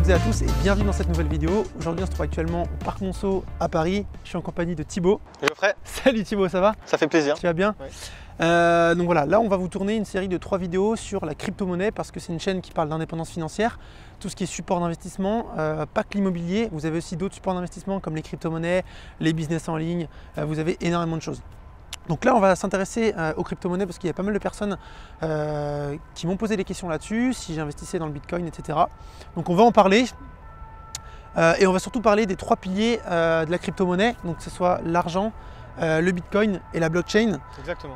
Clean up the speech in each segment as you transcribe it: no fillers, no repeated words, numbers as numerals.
toutes et à tous et bienvenue dans cette nouvelle vidéo. Aujourd'hui on se trouve actuellement au Parc Monceau à Paris. Je suis en compagnie de Thibaut. Geoffrey. Salut Thibaut, ça va? Ça fait plaisir. Tu vas bien? Oui. Donc voilà, là on va vous tourner une série de 3 vidéos sur la crypto-monnaie parce que c'est une chaîne qui parle d'indépendance financière, tout ce qui est support d'investissement, pas que l'immobilier, vous avez aussi d'autres supports d'investissement comme les crypto-monnaies, les business en ligne, vous avez énormément de choses. Donc là on va s'intéresser aux crypto-monnaies parce qu'il y a pas mal de personnes qui m'ont posé des questions là-dessus, si j'investissais dans le Bitcoin, etc. Donc on va en parler et on va surtout parler des 3 piliers de la crypto-monnaie, donc que ce soit l'argent, le Bitcoin et la blockchain. Exactement.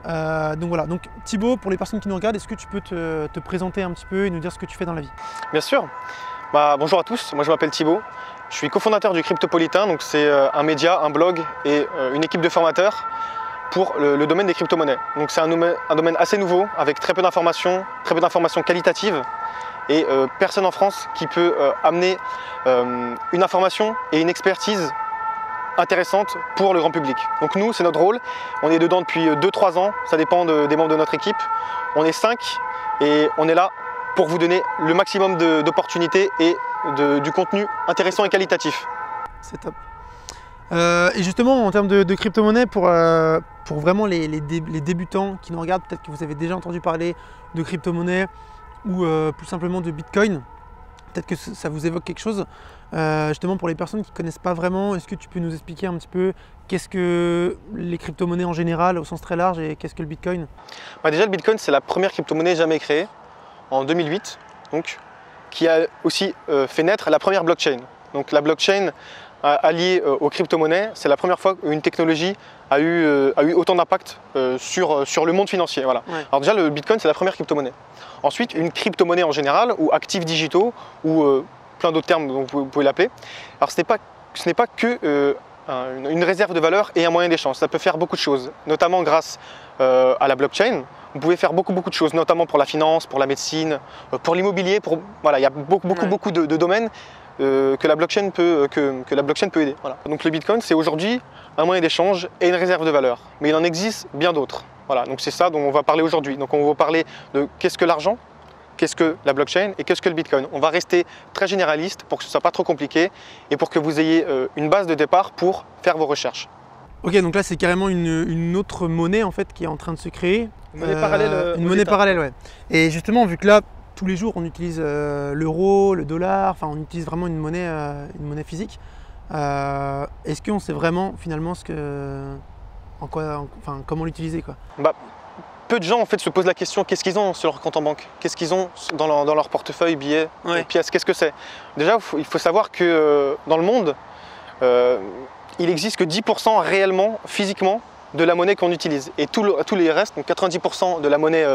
Donc voilà, donc Thibaut, pour les personnes qui nous regardent, est-ce que tu peux te présenter un petit peu et nous dire ce que tu fais dans la vie? Bien sûr. Bonjour à tous, moi je m'appelle Thibaut. Je suis cofondateur du Cryptopolitain, donc c'est un média, un blog et une équipe de formateurs pour le domaine des crypto-monnaies. Donc c'est un domaine assez nouveau, avec très peu d'informations qualitatives et personne en France qui peut amener une information et une expertise intéressante pour le grand public. Donc nous, c'est notre rôle. On est dedans depuis 2-3 ans, ça dépend des membres de notre équipe. On est 5 et on est là pour vous donner le maximum d'opportunités et du contenu intéressant et qualitatif. C'est top. Et justement, en termes de crypto-monnaie, pour vraiment les débutants qui nous regardent, peut-être que vous avez déjà entendu parler de crypto-monnaie ou plus simplement de Bitcoin, peut-être que ça vous évoque quelque chose. Justement, pour les personnes qui ne connaissent pas vraiment, est-ce que tu peux nous expliquer un petit peu qu'est-ce que les crypto-monnaies en général, au sens très large, et qu'est-ce que le Bitcoin? Déjà, le Bitcoin, c'est la première crypto-monnaie jamais créée, en 2008, donc, qui a aussi fait naître la première blockchain. Donc la blockchain alliée aux crypto-monnaies, c'est la première fois qu'une technologie a eu autant d'impact sur le monde financier. Voilà. Ouais. Alors déjà, le Bitcoin, c'est la première crypto-monnaie. Ensuite, une crypto-monnaie en général, ou actifs digitaux, ou plein d'autres termes dont vous pouvez l'appeler. Alors ce n'est pas que une réserve de valeur et un moyen d'échange. Ça peut faire beaucoup de choses, notamment grâce à la blockchain. Vous pouvez faire beaucoup de choses, notamment pour la finance, pour la médecine, pour l'immobilier. Voilà, il y a beaucoup de domaines que la blockchain peut aider. Voilà. Donc le Bitcoin, c'est aujourd'hui un moyen d'échange et une réserve de valeur. Mais il en existe bien d'autres. Voilà, donc c'est ça dont on va parler aujourd'hui. Donc on va parler de qu'est-ce que l'argent, qu'est-ce que la blockchain et qu'est-ce que le Bitcoin. On va rester très généraliste pour que ce ne soit pas trop compliqué et pour que vous ayez une base de départ pour faire vos recherches. Ok, donc là c'est carrément une autre monnaie en fait qui est en train de se créer. Une monnaie parallèle. Une monnaie parallèle, ouais. Et justement, vu que là, tous les jours, on utilise l'euro, le dollar, enfin on utilise vraiment une monnaie physique. Est-ce qu'on sait vraiment finalement comment l'utiliser, quoi? Peu de gens en fait se posent la question qu'est-ce qu'ils ont sur leur compte en banque, qu'est-ce qu'ils ont dans leur portefeuille, billets, pièces, qu'est-ce que c'est? Déjà, il faut savoir que dans le monde, il n'existe que 10% réellement, physiquement, de la monnaie qu'on utilise. Et tous les restes, donc 90% de la monnaie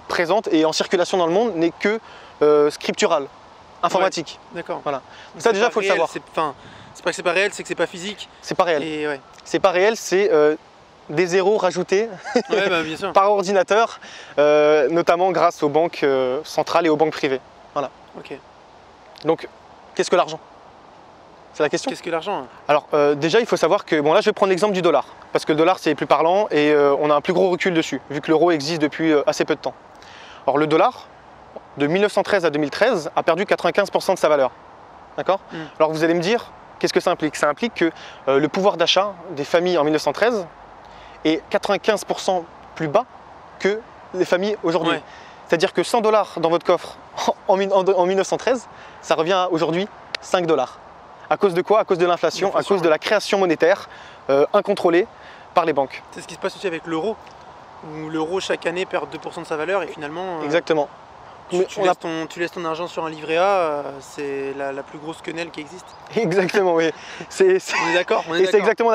présente et en circulation dans le monde n'est que scripturale, informatique. Ouais, d'accord. Voilà. Ça déjà, il faut le savoir. C'est pas que c'est pas réel, c'est que c'est pas physique. C'est pas réel. Et ouais. C'est pas réel, c'est des zéros rajoutés bien sûr. par ordinateur, notamment grâce aux banques centrales et aux banques privées. Voilà. Ok. Donc, qu'est-ce que l'argent? C'est la question. Qu'est-ce que l'argent? Alors déjà, il faut savoir que, là je vais prendre l'exemple du dollar, parce que le dollar c'est plus parlant et on a un plus gros recul dessus, vu que l'euro existe depuis assez peu de temps. Alors le dollar, de 1913 à 2013, a perdu 95% de sa valeur. D'accord? Alors vous allez me dire, qu'est-ce que ça implique? Ça implique que le pouvoir d'achat des familles en 1913 est 95% plus bas que les familles aujourd'hui. Ouais. C'est-à-dire que 100 $ dans votre coffre en 1913, ça revient aujourd'hui 5 $. À cause de quoi? À cause de l'inflation, à cause de la création monétaire incontrôlée par les banques. C'est ce qui se passe aussi avec l'euro, où l'euro chaque année perd 2% de sa valeur et finalement… Exactement. Tu laisses ton argent sur un livret A, c'est la plus grosse quenelle qui existe. Exactement, oui. On est d'accord. Et c'est exactement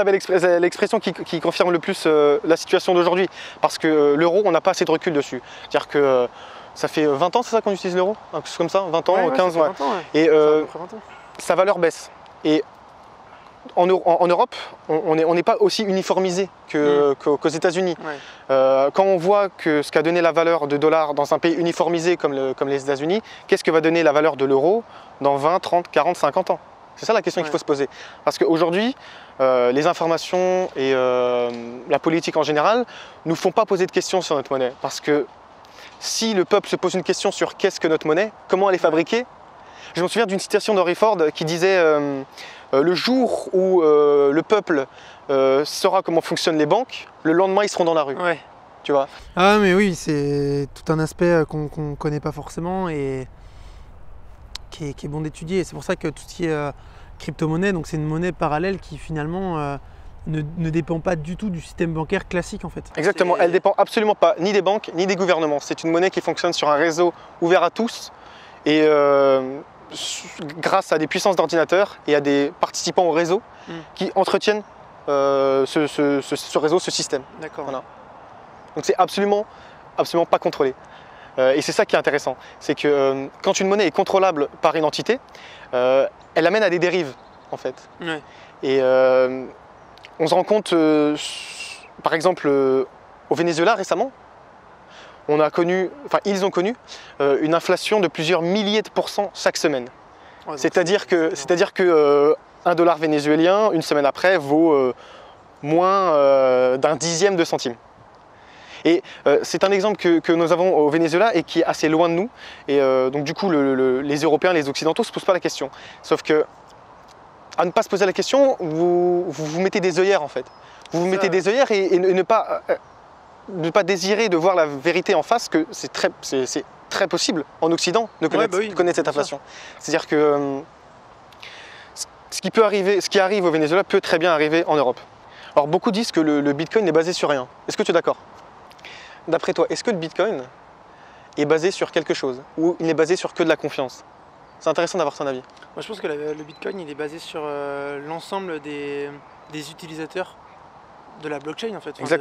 l'expression qui confirme le plus la situation d'aujourd'hui. Parce que l'euro, on n'a pas assez de recul dessus. C'est-à-dire que ça fait 20 ans, c'est ça qu'on utilise l'euro? Quelque chose comme ça? 20 ans, 15 ans. 20 ans, ouais. Et 20 ans. sa valeur baisse. Et en Europe, on n'est pas aussi uniformisé qu'aux États-Unis. Ouais. Quand on voit que ce qu'a donné la valeur de dollar dans un pays uniformisé comme les États-Unis, qu'est-ce que va donner la valeur de l'euro dans 20, 30, 40, 50 ans? C'est ça la question qu'il faut se poser. Parce qu'aujourd'hui, les informations et la politique en général ne nous font pas poser de questions sur notre monnaie. Parce que si le peuple se pose une question sur qu'est-ce que notre monnaie, comment elle est fabriquée, Je me souviens d'une citation d'Henry Ford qui disait le jour où le peuple saura comment fonctionnent les banques, le lendemain ils seront dans la rue. Ouais. Tu vois. Ah mais oui, c'est tout un aspect qu'on ne connaît pas forcément et qui est bon d'étudier. C'est pour ça que tout ce qui est crypto-monnaie, donc c'est une monnaie parallèle qui finalement ne dépend pas du tout du système bancaire classique en fait. Exactement, elle ne dépend absolument pas ni des banques ni des gouvernements. C'est une monnaie qui fonctionne sur un réseau ouvert à tous et grâce à des puissances d'ordinateurs et à des participants au réseau qui entretiennent ce réseau, ce système. D'accord. Voilà. Donc c'est absolument pas contrôlé. Et c'est ça qui est intéressant, c'est que quand une monnaie est contrôlable par une entité, elle amène à des dérives en fait. Ouais. Et on se rend compte, par exemple, au Venezuela récemment, ils ont connu une inflation de plusieurs milliers de pourcents chaque semaine. Ouais, c'est-à-dire que $1 vénézuélien, une semaine après, vaut moins d'un dixième de centime. Et c'est un exemple que nous avons au Venezuela et qui est assez loin de nous. Et donc du coup, les Européens, les Occidentaux ne se posent pas la question. Sauf que, à ne pas se poser la question, vous mettez des œillères en fait. Vous mettez des œillères et ne pas désirer de voir la vérité en face, que c'est très possible en Occident de connaître cette inflation. C'est-à-dire que ce qui arrive au Venezuela peut très bien arriver en Europe. Alors beaucoup disent que le Bitcoin est basé sur rien. Est-ce que tu es d'accord? D'après toi, est-ce que le Bitcoin est basé sur quelque chose ou il n'est basé sur que de la confiance? C'est intéressant d'avoir ton avis. Moi, je pense que le Bitcoin il est basé sur l'ensemble des utilisateurs de la blockchain en fait. Enfin,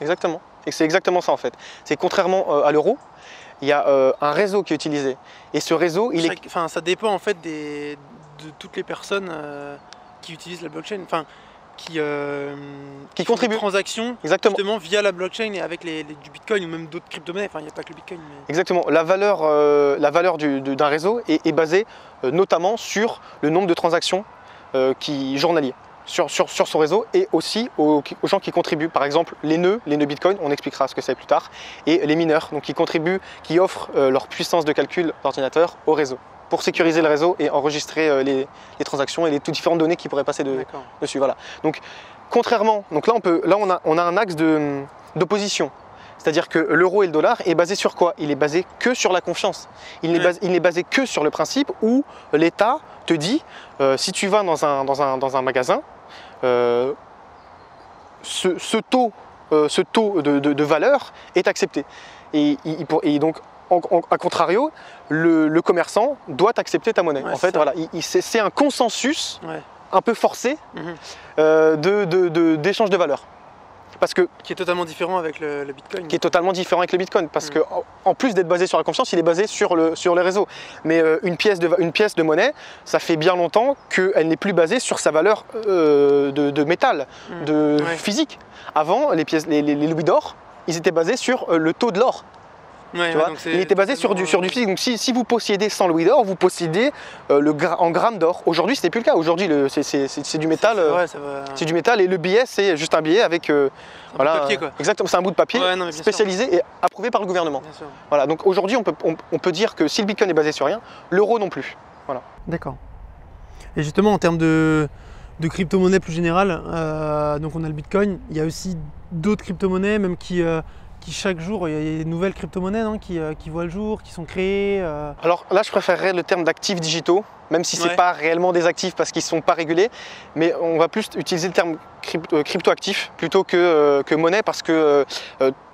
exactement. Et c'est exactement ça en fait. C'est contrairement à l'euro, il y a un réseau qui est utilisé. Et ce réseau, ça dépend en fait de toutes les personnes qui utilisent la blockchain. Enfin, qui contribuent aux transactions justement via la blockchain et avec du Bitcoin ou même d'autres crypto-monnaies. Enfin, il n'y a pas que le Bitcoin. Mais... Exactement. La valeur d'un réseau est basée notamment sur le nombre de transactions journaliers sur son réseau et aussi aux gens qui contribuent. Par exemple, les nœuds Bitcoin, on expliquera ce que c'est plus tard, et les mineurs, donc qui contribuent, qui offrent leur puissance de calcul d'ordinateur au réseau, pour sécuriser le réseau et enregistrer les transactions et les toutes différentes données qui pourraient passer dessus. Voilà. Donc, contrairement, on a un axe d'opposition. C'est-à-dire que l'euro et le dollar est basé sur quoi? Il est basé que sur la confiance. Il n'est basé que sur le principe où l'État te dit, si tu vas dans un magasin, ce taux de valeur est accepté. Et donc, à contrario, le commerçant doit accepter ta monnaie. En fait, voilà, c'est un consensus un peu forcé d'échange de valeur. Qui est totalement différent avec le Bitcoin. Qui est totalement différent avec le Bitcoin. Parce que en plus d'être basé sur la confiance, il est basé sur le réseau. Mais une pièce de monnaie, ça fait bien longtemps qu'elle n'est plus basée sur sa valeur de métal, physique. Avant, les louis d'or, ils étaient basés sur le taux de l'or. Il était basé sur du physique. Donc si vous possédez 100 louis d'or, vous possédez en grammes d'or. Aujourd'hui, ce n'est plus le cas. Aujourd'hui, c'est du métal. C'est du métal et le billet, c'est juste un billet avec bout de papier, quoi. Exactement, c'est un bout de papier spécialisé et approuvé par le gouvernement. Voilà. Donc aujourd'hui, on peut dire que si le Bitcoin est basé sur rien, l'euro non plus. Voilà. D'accord. Et justement, en termes de crypto-monnaie plus générale, donc on a le Bitcoin. Il y a aussi d'autres crypto-monnaies, même qui chaque jour, il y a des nouvelles crypto-monnaies qui voient le jour, qui sont créées. Alors là, je préférerais le terme d'actifs digitaux, même si ce n'est pas réellement des actifs parce qu'ils ne sont pas régulés, mais on va plus utiliser le terme crypto-actif plutôt que monnaie, parce que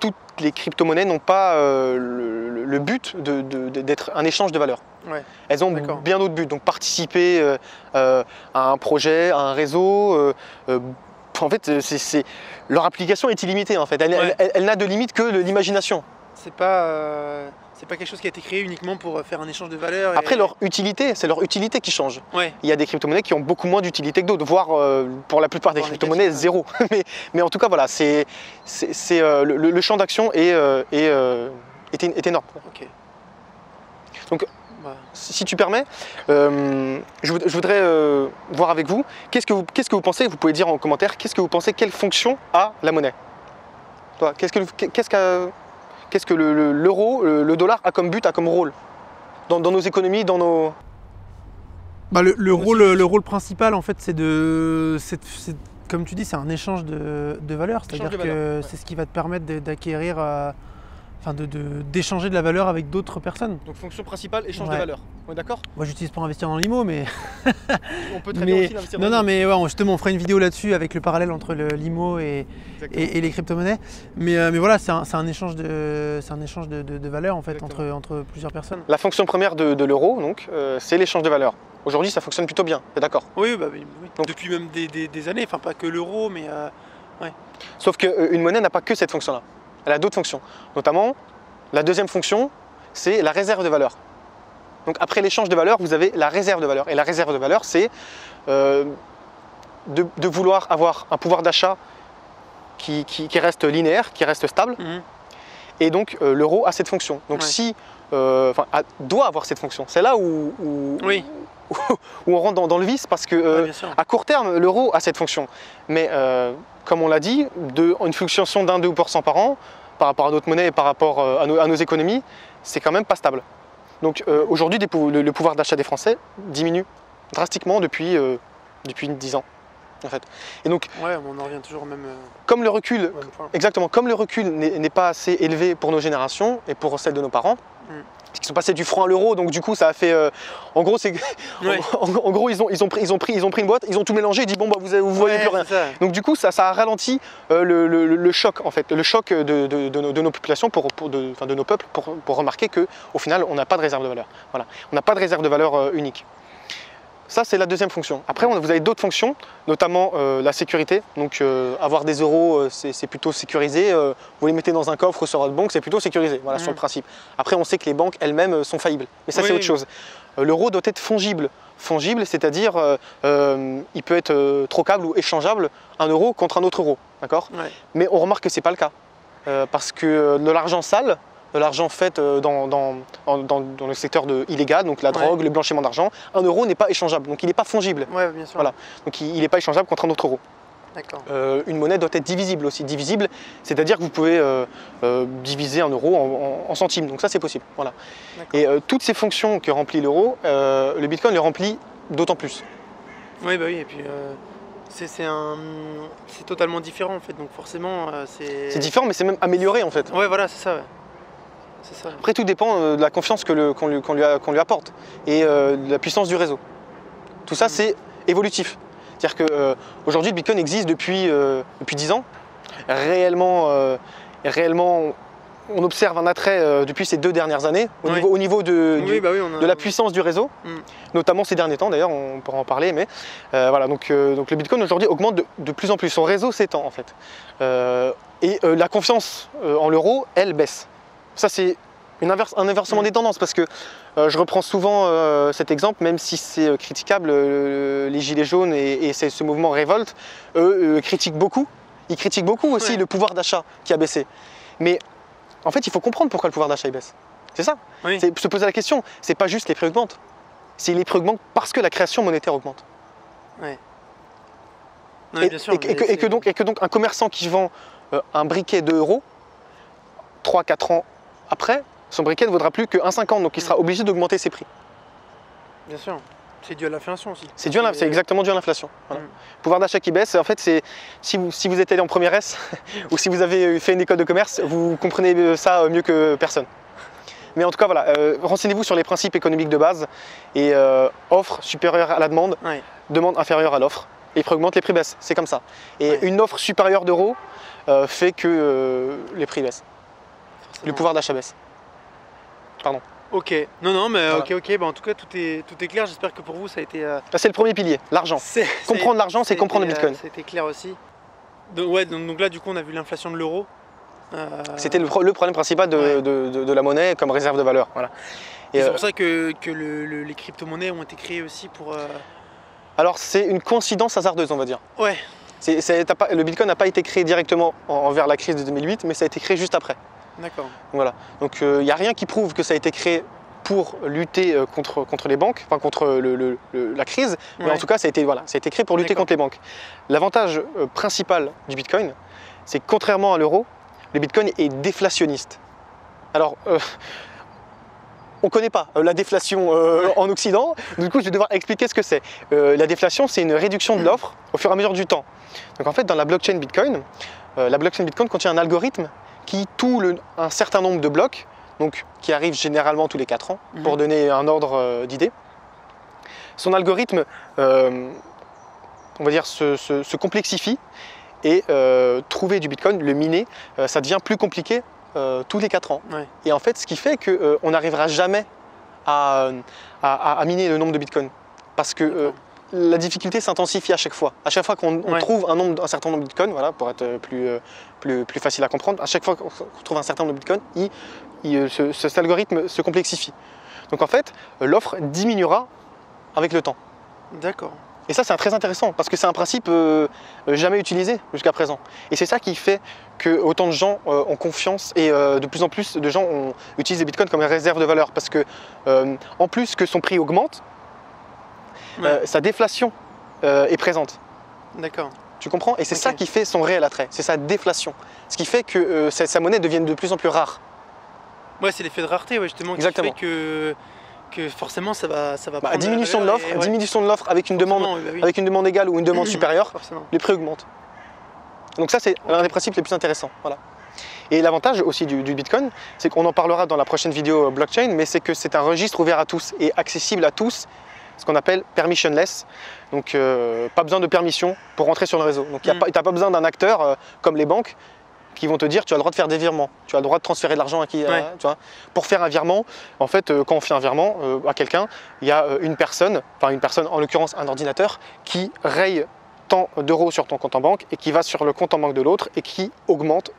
toutes les crypto-monnaies n'ont pas le but d'être un échange de valeur. Elles ont bien d'autres buts, donc participer à un projet, à un réseau. En fait, leur application est illimitée. En fait. Elle n'a de limite que l'imagination. C'est pas quelque chose qui a été créé uniquement pour faire un échange de valeurs. Après, c'est leur utilité qui change. Il y a des crypto-monnaies qui ont beaucoup moins d'utilité que d'autres, voire pour la plupart des crypto-monnaies, zéro. mais en tout cas, voilà, le champ d'action est énorme. Okay. Donc, si tu permets, je voudrais voir avec vous, qu'est-ce que vous pensez, vous pouvez dire en commentaire, qu'est-ce que vous pensez, quelle fonction a la monnaie? Qu'est-ce que l'euro, le dollar a comme but, a comme rôle dans nos économies, dans nos... Bah, le rôle principal, en fait, c'est comme tu dis, c'est un échange de valeur. C'est-à-dire que c'est ce qui va te permettre d'acquérir, d'échanger de la valeur avec d'autres personnes. Donc fonction principale, échange de valeur. On est d'accord? Moi, j'utilise pour investir dans l'IMO, mais on peut très bien aussi investir dans l'IMO. Non, mais ouais, justement, on fera une vidéo là-dessus avec le parallèle entre l'IMO et les crypto-monnaies. Mais voilà, c'est un échange de valeur en fait entre plusieurs personnes. La fonction première de l'euro, donc, c'est l'échange de valeur. Aujourd'hui, ça fonctionne plutôt bien, t'es d'accord? Oui, oui. Donc, depuis même des années, enfin pas que l'euro, mais ouais. Sauf qu'une monnaie n'a pas que cette fonction-là. Elle a d'autres fonctions. Notamment, la deuxième fonction, c'est la réserve de valeur. Donc après l'échange de valeur, vous avez la réserve de valeur. Et la réserve de valeur, c'est de vouloir avoir un pouvoir d'achat qui reste linéaire, qui reste stable. Et donc l'euro a cette fonction. Donc doit avoir cette fonction. C'est là où on rentre dans le vice, parce que à court terme, l'euro a cette fonction. Mais comme on l'a dit, une fluctuation d'1-2% par an, par rapport à d'autres monnaies et par rapport à nos économies, c'est quand même pas stable. Donc aujourd'hui, le pouvoir d'achat des Français diminue drastiquement depuis 10 ans. En fait. Et donc, ouais, on en revient toujours au même. Comme le recul, exactement, comme le recul n'est pas assez élevé pour nos générations et pour celles de nos parents, parce qu'ils sont passés du franc à l'euro, donc du coup ça a fait, en gros c'est, en gros ils ont pris une boîte, ils ont tout mélangé, ils disent bon bah vous voyez plus rien. Donc du coup ça a ralenti le choc en fait, le choc de nos populations, de nos peuples, pour remarquer que au final on n'a pas de réserve de valeur. Voilà, on n'a pas de réserve de valeur unique. Ça, c'est la deuxième fonction. Après, vous avez d'autres fonctions, notamment la sécurité. Donc, avoir des euros, c'est plutôt sécurisé. Vous les mettez dans un coffre sur votre banque, c'est plutôt sécurisé, voilà, sur le principe. Après, on sait que les banques elles-mêmes sont faillibles. Mais ça, c'est autre chose. L'euro doit être fongible. Fongible, c'est-à-dire, il peut être trocable ou échangeable, un euro contre un autre euro. D'accord ? Mais on remarque que ce n'est pas le cas. Parce que de l'argent sale, de l'argent fait dans le secteur illégal, donc la drogue, le blanchiment d'argent, un euro n'est pas échangeable, donc il n'est pas fongible. Ouais, bien sûr. Voilà. Donc il n'est pas échangeable contre un autre euro. D'accord. Une monnaie doit être divisible aussi. Divisible, c'est-à-dire que vous pouvez diviser un euro en centimes, donc ça c'est possible. Voilà. Et toutes ces fonctions que remplit l'euro, le Bitcoin les remplit d'autant plus. Oui, bah oui, et puis c'est totalement différent en fait, donc forcément c'est différent, mais c'est même amélioré en fait. Ouais, voilà, c'est ça. Ouais. Ça. Après, tout dépend de la confiance qu'on lui apporte et de la puissance du réseau. Tout ça, c'est évolutif. C'est-à-dire qu'aujourd'hui, le Bitcoin existe depuis 10 ans. Réellement, on observe un attrait depuis ces 2 dernières années au niveau de la puissance du réseau, notamment ces derniers temps, d'ailleurs, on pourra en parler. Mais voilà, donc le Bitcoin aujourd'hui augmente de plus en plus. Son réseau s'étend en fait. Et la confiance en l'euro, elle baisse. Ça, c'est un inversement des tendances, parce que je reprends souvent cet exemple, même si c'est critiquable, les Gilets jaunes et ce mouvement révolte, eux critiquent beaucoup. Ils critiquent beaucoup aussi le pouvoir d'achat qui a baissé. Mais en fait, il faut comprendre pourquoi le pouvoir d'achat baisse. C'est ça. C'est se poser la question. C'est pas juste les prix augmentent. C'est les prix augmentent parce que la création monétaire augmente. Ouais, bien sûr, et que donc un commerçant qui vend un briquet de euros, 3-4 ans après, son briquet ne vaudra plus que 1,50, donc il sera obligé d'augmenter ses prix. Bien sûr, c'est dû à l'inflation aussi. C'est exactement dû à l'inflation. Voilà. Pouvoir d'achat qui baisse, en fait, c'est si vous êtes allé en première S ou si vous avez fait une école de commerce, vous comprenez ça mieux que personne. Mais en tout cas, voilà, renseignez-vous sur les principes économiques de base et offre supérieure à la demande, demande inférieure à l'offre. Les prix augmentent, les prix baissent, c'est comme ça. Et une offre supérieure d'euros fait que les prix baissent. Le pouvoir d'achat baisse. Pardon. Ok, non, mais voilà. ok, bah en tout cas tout est clair, j'espère que pour vous ça a été... C'est le premier pilier, l'argent. Comprendre l'argent, c'est comprendre le Bitcoin. C'était clair aussi. Donc là du coup on a vu l'inflation de l'euro. C'était le problème principal de la monnaie comme réserve de valeur. Voilà. C'est pour ça que les crypto-monnaies ont été créées aussi pour... Alors c'est une coïncidence hasardeuse, on va dire. Ouais. Le Bitcoin n'a pas été créé directement envers la crise de 2008, mais ça a été créé juste après. D'accord. Voilà. Donc il n'y a rien qui prouve que ça a été créé pour lutter contre les banques, enfin contre la crise, mais en tout cas ça a été créé pour lutter contre les banques. L'avantage principal du Bitcoin, c'est que contrairement à l'euro, le Bitcoin est déflationniste. Alors, on ne connaît pas la déflation en Occident, du coup je vais devoir expliquer ce que c'est. La déflation, c'est une réduction de l'offre au fur et à mesure du temps. Donc en fait, dans la blockchain Bitcoin contient un algorithme qui un certain nombre de blocs, donc qui arrive généralement tous les 4 ans, pour donner un ordre d'idée. Son algorithme, on va dire, se complexifie et trouver du Bitcoin, le miner, ça devient plus compliqué tous les 4 ans. Ouais. Et en fait, ce qui fait qu'on n'arrivera jamais à miner le nombre de Bitcoin. Parce que la difficulté s'intensifie à chaque fois. À chaque fois qu'on trouve un certain nombre de Bitcoin, voilà, pour être plus facile à comprendre, à chaque fois qu'on trouve un certain nombre de Bitcoin, cet algorithme se complexifie. Donc en fait, l'offre diminuera avec le temps. D'accord. Et ça, c'est très intéressant parce que c'est un principe jamais utilisé jusqu'à présent. Et c'est ça qui fait que autant de gens ont confiance et de plus en plus de gens utilisent les bitcoins comme réserve de valeur parce que en plus que son prix augmente, sa déflation est présente. D'accord. Tu comprends? Et c'est ça qui fait son réel attrait, c'est sa déflation. Ce qui fait que sa monnaie devienne de plus en plus rare. Ouais, c'est l'effet de rareté, justement, Exactement. qui fait que forcément ça va prendre diminution de l'offre, diminution de l'offre avec une demande égale ou une demande supérieure, les prix augmentent. Donc ça c'est l'un des principes les plus intéressants. Voilà. Et l'avantage aussi du Bitcoin, c'est qu'on en parlera dans la prochaine vidéo blockchain, mais c'est que c'est un registre ouvert à tous et accessible à tous, ce qu'on appelle permissionless. Donc pas besoin de permission pour rentrer sur le réseau. Donc tu n'as pas besoin d'un acteur comme les banques qui vont te dire tu as le droit de faire des virements, tu as le droit de transférer de l'argent à qui, tu vois. Pour faire un virement, en fait, quand on fait un virement à quelqu'un, il y a une personne, en l'occurrence un ordinateur, qui raye tant d'euros sur ton compte en banque et qui va sur le compte en banque de l'autre et qui augmente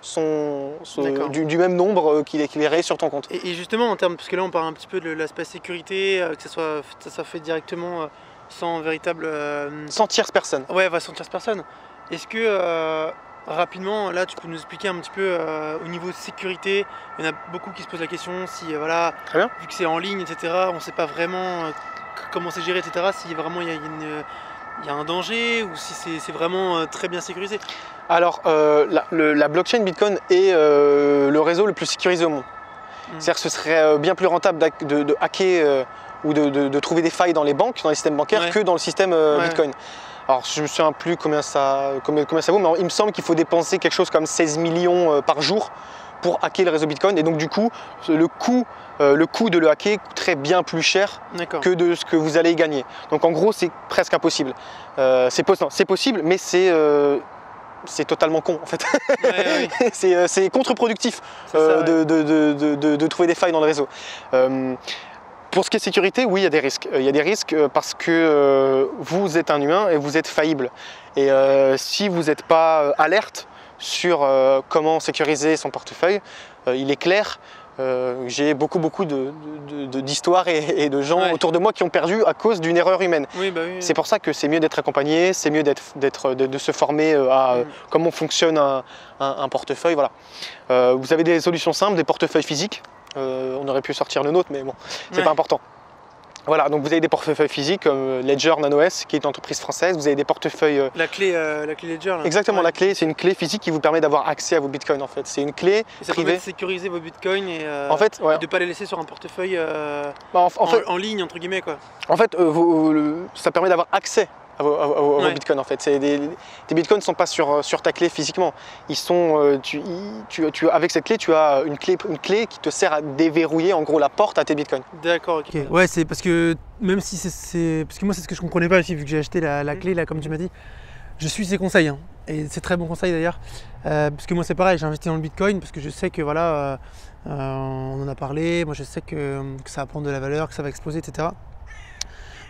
du même nombre qu'il est rayé sur ton compte. Et justement, en termes, parce que là on parle un petit peu de l'aspect sécurité, que ça soit fait directement sans véritable... Sans tierce personne. Ouais, sans tierce personne. Est-ce que... rapidement, là, tu peux nous expliquer un petit peu au niveau de sécurité. Il y en a beaucoup qui se posent la question si, vu que c'est en ligne, etc., on ne sait pas vraiment comment c'est géré, etc., si vraiment il y a un danger ou si c'est vraiment très bien sécurisé. Alors, la blockchain Bitcoin est le réseau le plus sécurisé au monde. C'est-à-dire que ce serait bien plus rentable de hacker ou de trouver des failles dans les banques, dans les systèmes bancaires, que dans le système Bitcoin. Alors je me souviens plus combien ça vaut, mais il me semble qu'il faut dépenser quelque chose comme 16 millions par jour pour hacker le réseau Bitcoin. Et donc du coup, le coût de le hacker coûterait bien plus cher que de ce que vous allez y gagner. Donc en gros, c'est presque impossible. C'est possible, mais c'est totalement con en fait. C'est contre-productif de trouver des failles dans le réseau. Pour ce qui est sécurité, oui, il y a des risques. Il y a des risques parce que vous êtes un humain et vous êtes faillible. Et si vous n'êtes pas alerte sur comment sécuriser son portefeuille, il est clair, j'ai beaucoup d'histoires et de gens autour de moi qui ont perdu à cause d'une erreur humaine. C'est pour ça que c'est mieux d'être accompagné, c'est mieux de se former à comment fonctionne un portefeuille. Voilà. Vous avez des solutions simples, des portefeuilles physiques. On aurait pu sortir le nôtre, mais bon, c'est pas important. Voilà, donc vous avez des portefeuilles physiques comme Ledger Nano-S, qui est une entreprise française. Vous avez des portefeuilles... La clé Ledger, là. Exactement, la clé, c'est une clé physique qui vous permet d'avoir accès à vos bitcoins, en fait. C'est une clé privée. Ça permet de sécuriser vos bitcoins et, en fait, et de ne pas les laisser sur un portefeuille en ligne, entre guillemets, quoi. En fait, ça permet d'avoir accès à vos bitcoins, en fait. Tes bitcoins ne sont pas sur ta clé physiquement. Ils sont, avec cette clé, tu as une clé qui te sert à déverrouiller en gros la porte à tes bitcoins. D'accord, ok. Ouais, c'est parce que même si c'est... Parce que moi, c'est ce que je comprenais pas aussi, vu que j'ai acheté la clé, là, comme tu m'as dit. Je suis ces conseils, hein. Et c'est très bon conseil d'ailleurs. Parce que moi, c'est pareil, j'ai investi dans le bitcoin parce que je sais que voilà, on en a parlé. Moi, je sais que ça va prendre de la valeur, que ça va exploser, etc.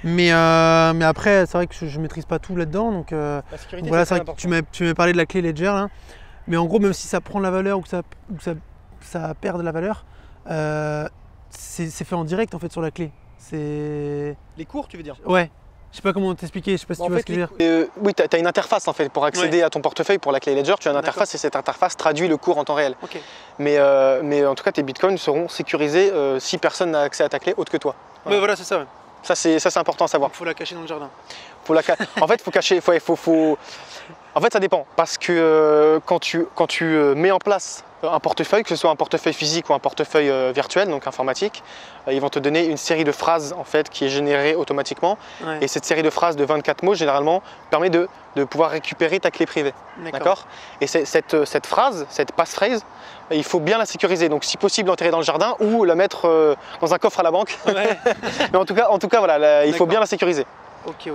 Mais après, c'est vrai que je ne maîtrise pas tout là-dedans. Donc voilà, c'est vrai que tu m'as parlé de la clé Ledger là. Mais en gros, même si ça prend de la valeur ou que ça perd de la valeur, c'est fait en direct en fait sur la clé. Les cours, tu veux dire? Ouais. Je sais pas comment t'expliquer, je sais pas si tu vois ce que je veux dire. Oui, tu as une interface en fait pour accéder à ton portefeuille pour la clé Ledger. Tu as une interface et cette interface traduit le cours en temps réel. Mais en tout cas, tes bitcoins seront sécurisés si personne n'a accès à ta clé autre que toi. Voilà, voilà, c'est ça. Ouais. Ça c'est important à savoir. Il faut la cacher dans le jardin. En fait, faut cacher. En fait, ça dépend parce que quand tu mets en place un portefeuille, que ce soit un portefeuille physique ou un portefeuille virtuel, donc informatique. Ils vont te donner une série de phrases en fait qui est générée automatiquement. Ouais. Et cette série de phrases de 24 mots généralement permet de pouvoir récupérer ta clé privée. D'accord. Et cette phrase, cette passphrase, il faut bien la sécuriser. Donc si possible l'enterrer dans le jardin ou la mettre dans un coffre à la banque. Ouais. Mais en tout cas voilà, il faut bien la sécuriser. Ok.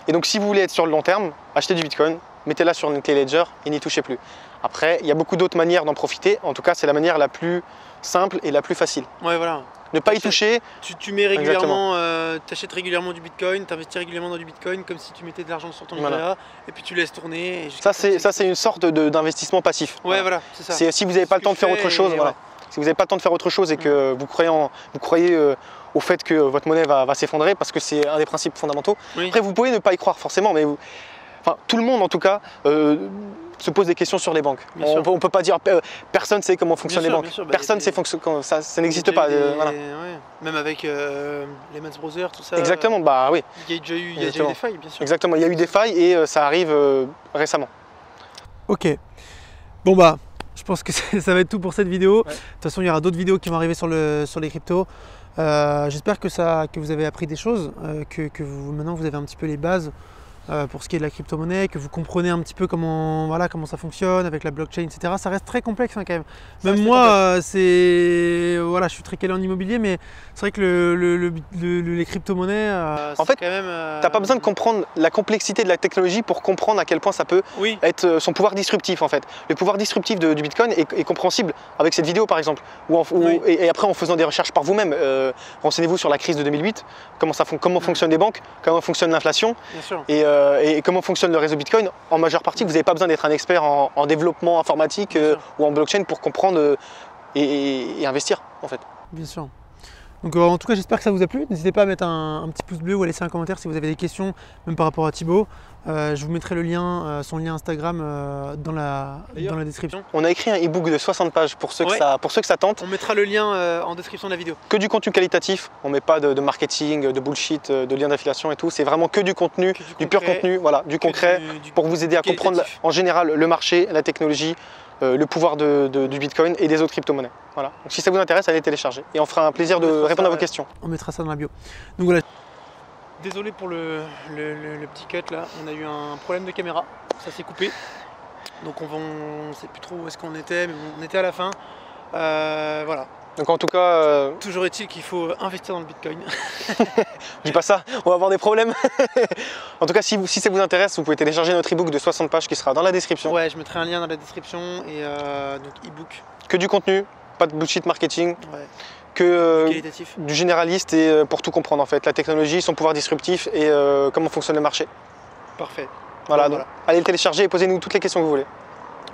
Et donc si vous voulez être sur le long terme, achetez du Bitcoin, mettez-la sur une clé Ledger et n'y touchez plus. Après, il y a beaucoup d'autres manières d'en profiter. En tout cas, c'est la manière la plus simple et la plus facile. Ouais, voilà. Ne pas y toucher. Tu mets régulièrement, tu achètes régulièrement du Bitcoin, tu investis régulièrement dans du Bitcoin comme si tu mettais de l'argent sur ton livret A et puis tu laisses tourner. Ça, c'est une sorte d'investissement passif. Ouais, voilà, c'est ça. Si vous n'avez pas le temps de faire autre chose, voilà. Si vous n'avez pas le temps de faire autre chose et que vous croyez au fait que votre monnaie va s'effondrer, parce que c'est un des principes fondamentaux. Oui. Après, vous pouvez ne pas y croire forcément, mais tout le monde en tout cas se pose des questions sur les banques. On ne peut pas dire personne ne sait comment fonctionnent les banques. Personne ne sait ça n'existe pas. Voilà. Ouais. Même avec les Lehman Brothers, tout ça. Exactement, bah oui. Il y a déjà eu des failles, bien sûr. Exactement, il y a eu des failles et ça arrive récemment. Ok. Bon bah, je pense que ça va être tout pour cette vidéo. Ouais. De toute façon, il y aura d'autres vidéos qui vont arriver sur les cryptos. J'espère que vous avez appris des choses, maintenant vous avez un petit peu les bases pour ce qui est de la crypto-monnaie, que vous comprenez un petit peu comment ça fonctionne avec la blockchain, etc. Ça reste très complexe hein, quand même. Même moi, je suis très calé en immobilier, mais c'est vrai que les crypto-monnaies, en fait, tu n'as pas besoin de comprendre la complexité de la technologie pour comprendre à quel point ça peut être son pouvoir disruptif en fait. Le pouvoir disruptif du Bitcoin est compréhensible avec cette vidéo par exemple. Et après en faisant des recherches par vous-même, renseignez-vous sur la crise de 2008, comment fonctionnent les banques, comment fonctionne l'inflation. Et comment fonctionne le réseau Bitcoin. En majeure partie, vous n'avez pas besoin d'être un expert en développement informatique ou en blockchain pour comprendre et investir en fait. Bien sûr. Donc en tout cas, j'espère que ça vous a plu. N'hésitez pas à mettre un petit pouce bleu ou à laisser un commentaire si vous avez des questions, même par rapport à Thibaut. Je vous mettrai le lien, son lien Instagram dans la description. On a écrit un e-book de 60 pages pour ceux que ça tente. On mettra le lien en description de la vidéo. Que du contenu qualitatif, on ne met pas de marketing, de bullshit, de liens d'affiliation et tout. C'est vraiment que du contenu, du pur contenu, voilà, du concret, pour vous aider à comprendre en général le marché, la technologie, le pouvoir du Bitcoin et des autres crypto-monnaies. Voilà. Donc si ça vous intéresse, allez télécharger et on fera un plaisir de répondre à vos questions. On mettra ça dans la bio. Donc voilà. Désolé pour le petit cut là, on a eu un problème de caméra, ça s'est coupé. Donc on ne sait plus trop où est-ce qu'on était, mais on était à la fin. Voilà. Donc en tout cas... Toujours est-il qu'il faut investir dans le Bitcoin. Je dis pas ça, on va avoir des problèmes. En tout cas, si ça vous intéresse, vous pouvez télécharger notre e-book de 60 pages qui sera dans la description. Ouais, je mettrai un lien dans la description et donc e-book. Que du contenu, pas de bullshit marketing. Ouais. Que du généraliste et pour tout comprendre en fait, la technologie, son pouvoir disruptif et comment fonctionne le marché. Parfait. Voilà, donc, allez le télécharger et posez-nous toutes les questions que vous voulez.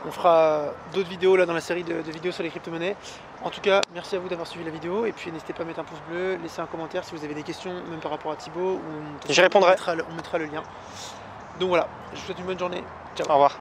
On fera d'autres vidéos là dans la série de vidéos sur les crypto-monnaies. En tout cas, merci à vous d'avoir suivi la vidéo et puis n'hésitez pas à mettre un pouce bleu, laisser un commentaire si vous avez des questions, même par rapport à Thibaut. J'y répondrai. On mettra le lien. Donc voilà, je vous souhaite une bonne journée. Ciao. Au revoir.